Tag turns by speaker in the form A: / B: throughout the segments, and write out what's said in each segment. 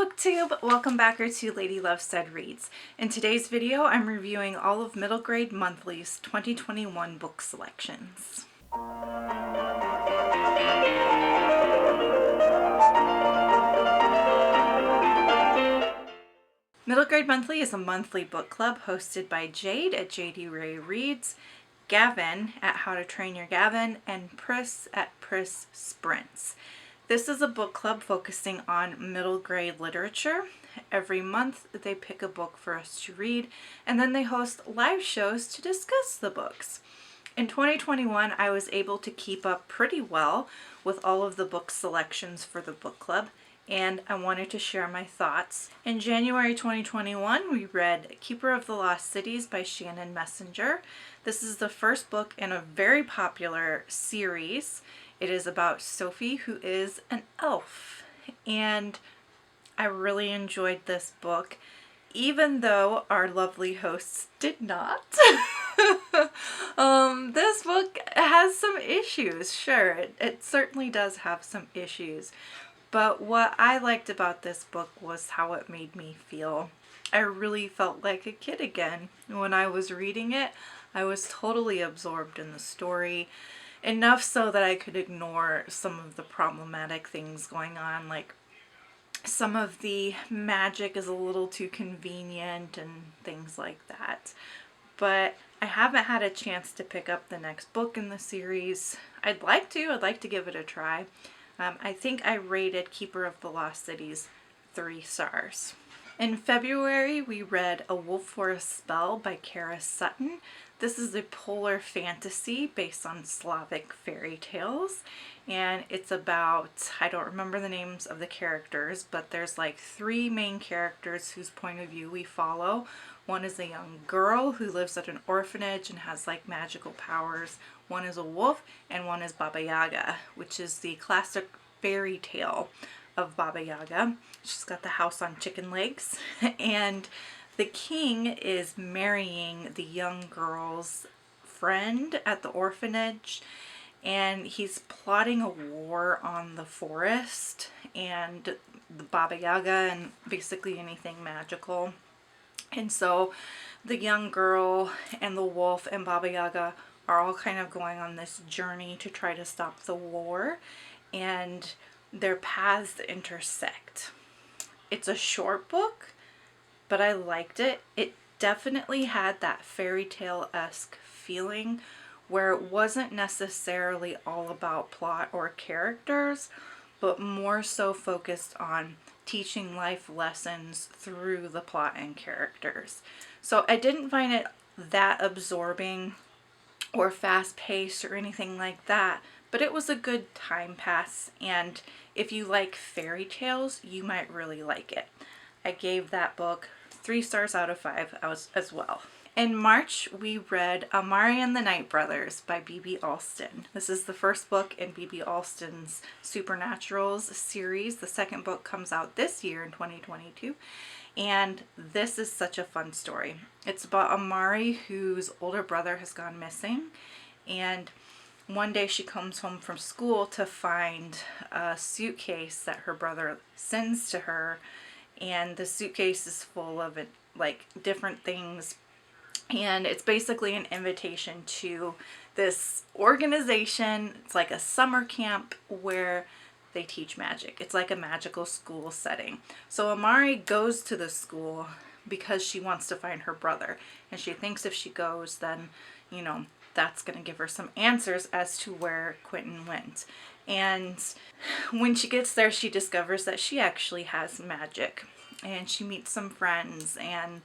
A: BookTube! Welcome back to Lady Lovestead Reads. In today's video, I'm reviewing all of Middle Grade Monthly's 2021 book selections. Middle Grade Monthly is a monthly book club hosted by Jade at JD Ray Reads, Gavin at How to Train Your Gavin, and Pris at Pris Sprints. This is a book club focusing on middle grade literature. Every month they pick a book for us to read, and then they host live shows to discuss the books. In 2021, I was able to keep up pretty well with all of the book selections for the book club, and I wanted to share my thoughts. In January 2021, we read Keeper of the Lost Cities by Shannon Messenger. This is the first book in a very popular series. It is about Sophie, who is an elf, and I really enjoyed this book, even though our lovely hosts did not. This book has some issues, sure, it certainly does have some issues, but what I liked about this book was how it made me feel. I really felt like a kid again. When I was reading it, I was totally absorbed in the story. Enough so that I could ignore some of the problematic things going on, like some of the magic is a little too convenient and things like that. But I haven't had a chance to pick up the next book in the series. I'd like to give it a try. I think I rated Keeper of the Lost Cities 3 stars. In February, we read A Wolf for a Spell by Kara Sutton. This is a polar fantasy based on Slavic fairy tales, and it's about, I don't remember the names of the characters, but there's like 3 main characters whose point of view we follow. One is a young girl who lives at an orphanage and has like magical powers. One is a wolf, and one is Baba Yaga, which is the classic fairy tale of Baba Yaga. She's got the house on chicken legs, and the king is marrying the young girl's friend at the orphanage, and he's plotting a war on the forest and the Baba Yaga and basically anything magical. And so the young girl and the wolf and Baba Yaga are all kind of going on this journey to try to stop the war, and their paths intersect. It's a short book, but I liked it. It definitely had that fairy tale-esque feeling where it wasn't necessarily all about plot or characters, but more so focused on teaching life lessons through the plot and characters. So I didn't find it that absorbing or fast-paced or anything like that, but it was a good time pass, and if you like fairy tales, you might really like it. I gave that book 3 stars out of 5 as well. In March, we read Amari and the Night Brothers by B.B. Alston. This is the first book in B.B. Alston's Supernaturals series. The second book comes out this year in 2022. And this is such a fun story. It's about Amari, whose older brother has gone missing, and one day she comes home from school to find a suitcase that her brother sends to her, and the suitcase is full of like different things, and it's basically an invitation to this organization. It's like a summer camp where they teach magic. It's like a magical school setting. So Amari goes to the school because she wants to find her brother, and she thinks if she goes, then, you know, that's going to give her some answers as to where Quentin went. And when she gets there, she discovers that she actually has magic, and she meets some friends, and,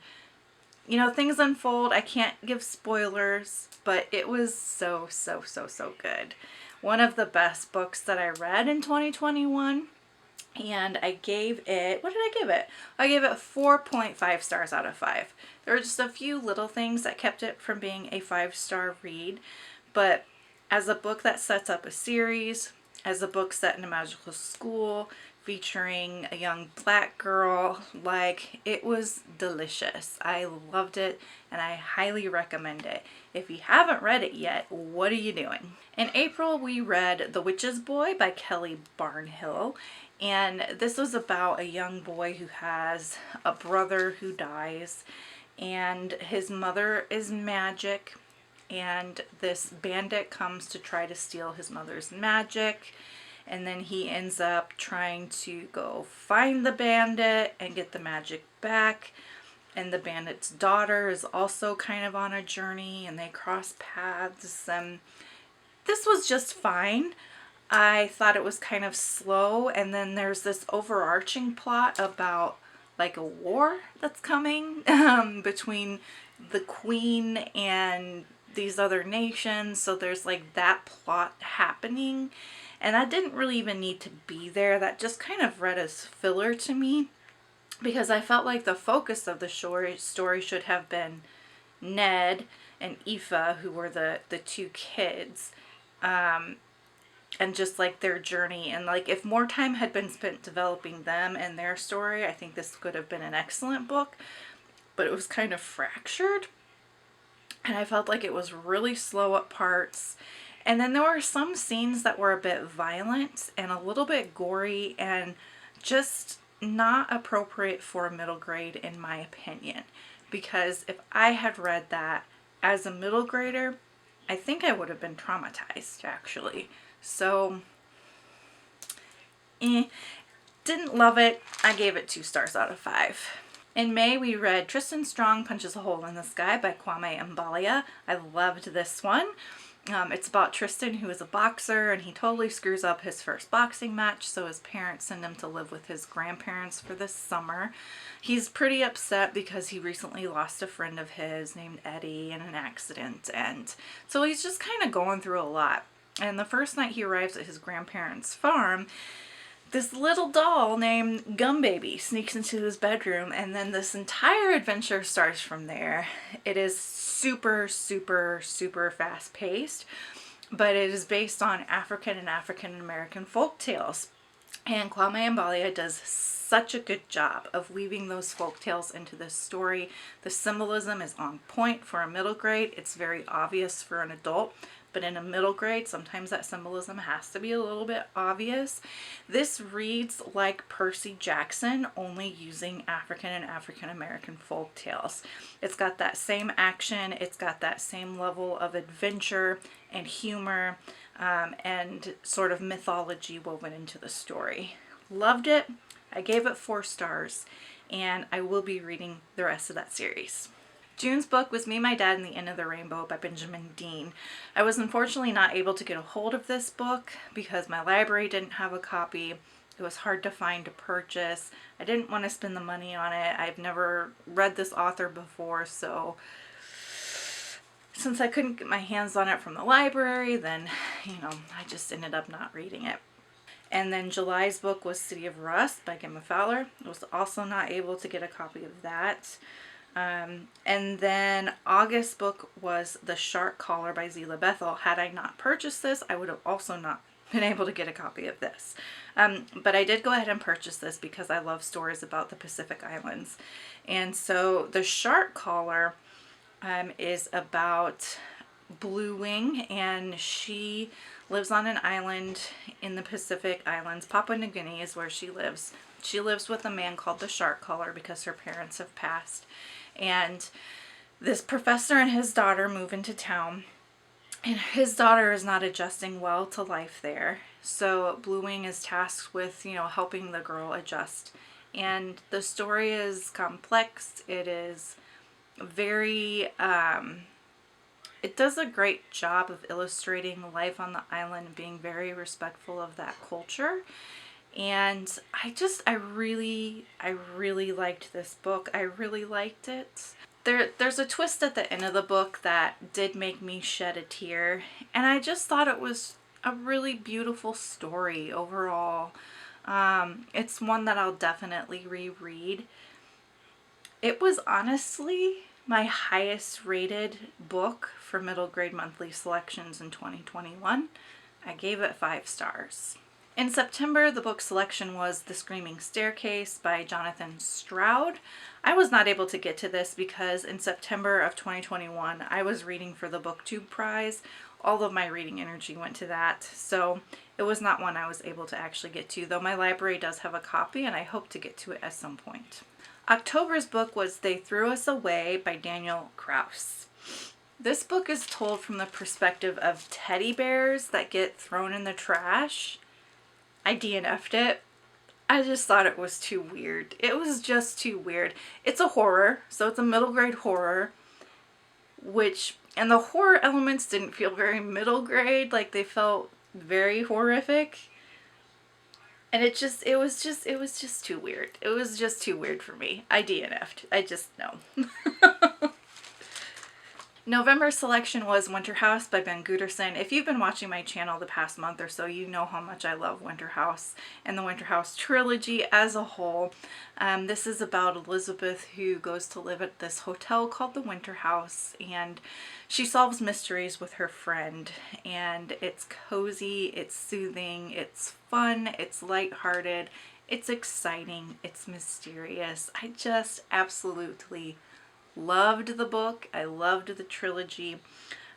A: you know, things unfold. I can't give spoilers, but it was so good. One of the best books that I read in 2021, and I gave it, what did I give it? I gave it 4.5 stars out of 5. There were just a few little things that kept it from being a 5-star read, but as a book that sets up a series, as a book set in a magical school featuring a young black girl, like, it was delicious. I loved it, and I highly recommend it. If you haven't read it yet, what are you doing? In April, we read The Witch's Boy by Kelly Barnhill, And this was about a young boy who has a brother who dies, and his mother is magic, and this bandit comes to try to steal his mother's magic, and then he ends up trying to go find the bandit and get the magic back. And the bandit's daughter is also kind of on a journey, and they cross paths, and this was just fine. I thought it was kind of slow, and then there's this overarching plot about like a war that's coming between the queen and these other nations. So there's like that plot happening, and that didn't really even need to be there. That just kind of read as filler to me, because I felt like the focus of the story should have been Ned and Aoife, who were the two kids, and just like their journey. And like if more time had been spent developing them and their story, I think this could have been an excellent book. But it was kind of fractured, and I felt like it was really slow at parts. And then there were some scenes that were a bit violent and a little bit gory and just not appropriate for a middle grade, in my opinion. Because if I had read that as a middle grader, I think I would have been traumatized, actually. So, didn't love it. I gave it 2 stars out of 5. In May, we read Tristan Strong Punches a Hole in the Sky by Kwame Mbalia. I loved this one. It's about Tristan, who is a boxer, and he totally screws up his first boxing match, so his parents send him to live with his grandparents for this summer. He's pretty upset because he recently lost a friend of his named Eddie in an accident, and so he's just kind of going through a lot. And the first night he arrives at his grandparents' farm, this little doll named Gum Baby sneaks into his bedroom, and then this entire adventure starts from there. It is super, super, super fast paced, but it is based on African and African American folk tales. And Kwame Mbalia does such a good job of weaving those folk tales into this story. The symbolism is on point for a middle grade. It's very obvious for an adult, but in a middle grade, sometimes that symbolism has to be a little bit obvious. This reads like Percy Jackson, only using African and African American folk tales. It's got that same action, it's got that same level of adventure and humor, and sort of mythology woven into the story. Loved it. I gave it 4 stars, and I will be reading the rest of that series. June's book was Me, My Dad, and the End of the Rainbow by Benjamin Dean. I was unfortunately not able to get a hold of this book because my library didn't have a copy. It was hard to find to purchase. I didn't want to spend the money on it. I've never read this author before, so since I couldn't get my hands on it from the library, then, I just ended up not reading it. And then July's book was City of Rust by Gemma Fowler. I was also not able to get a copy of that. And then August's book was The Shark Collar by Zila Bethel. Had I not purchased this, I would have also not been able to get a copy of this. But I did go ahead and purchase this because I love stories about the Pacific Islands. And so The Shark Collar is about Blue Wing, and she lives on an island in the Pacific Islands. Papua New Guinea is where she lives. She lives with a man called the Shark Collar because her parents have passed. And this professor and his daughter move into town, and his daughter is not adjusting well to life there. So Blue Wing is tasked with, helping the girl adjust. And the story is complex. It is very, it does a great job of illustrating life on the island and being very respectful of that culture. And I really liked this book. I really liked it. There's a twist at the end of the book that did make me shed a tear. And I just thought it was a really beautiful story overall. It's one that I'll definitely reread. It was honestly my highest rated book for middle grade monthly selections in 2021. I gave it 5 stars. In September, the book selection was The Screaming Staircase by Jonathan Stroud. I was not able to get to this because in September of 2021, I was reading for the BookTube Prize. all of my reading energy went to that. So it was not one I was able to actually get to, though my library does have a copy and I hope to get to it at some point. October's book was They Threw Us Away by Daniel Kraus. This book is told from the perspective of teddy bears that get thrown in the trash. I DNF'd it. I just thought it was too weird. It was just too weird. It's a horror, so it's a middle grade horror, and the horror elements didn't feel very middle grade, like they felt very horrific. And it was just too weird. It was just too weird for me. I DNF'd. I just, no. November selection was Winter House by Ben Gooderson. If you've been watching my channel the past month or so, you know how much I love Winter House and the Winter House trilogy as a whole. This is about Elizabeth, who goes to live at this hotel called the Winter House, and she solves mysteries with her friend, and it's cozy, it's soothing, it's fun, it's lighthearted, it's exciting, it's mysterious. I just absolutely loved the book. I loved the trilogy.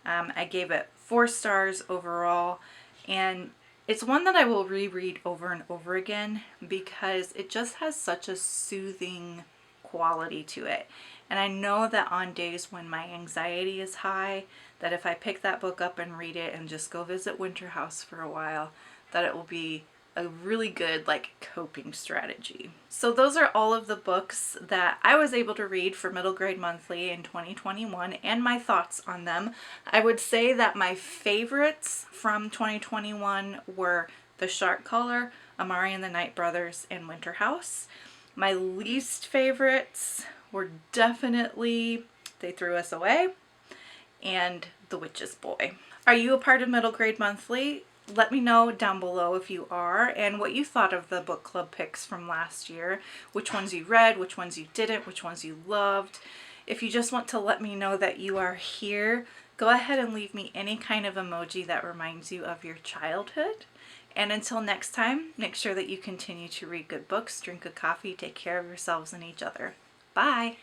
A: I gave it 4 stars overall, and it's one that I will reread over and over again because it just has such a soothing quality to it. And I know that on days when my anxiety is high, that if I pick that book up and read it and just go visit Winter House for a while, that it will be a really good coping strategy. So those are all of the books that I was able to read for Middle Grade Monthly in 2021 and my thoughts on them. I would say that my favorites from 2021 were The Shark Collar, Amari and the Night Brothers, and Winter House. My least favorites were definitely They Threw Us Away and The Witch's Boy. Are you a part of Middle Grade Monthly? Let me know down below if you are, and what you thought of the book club picks from last year. Which ones you read, which ones you didn't, which ones you loved. If you just want to let me know that you are here, go ahead and leave me any kind of emoji that reminds you of your childhood. And until next time, make sure that you continue to read good books, drink good coffee, take care of yourselves and each other. Bye!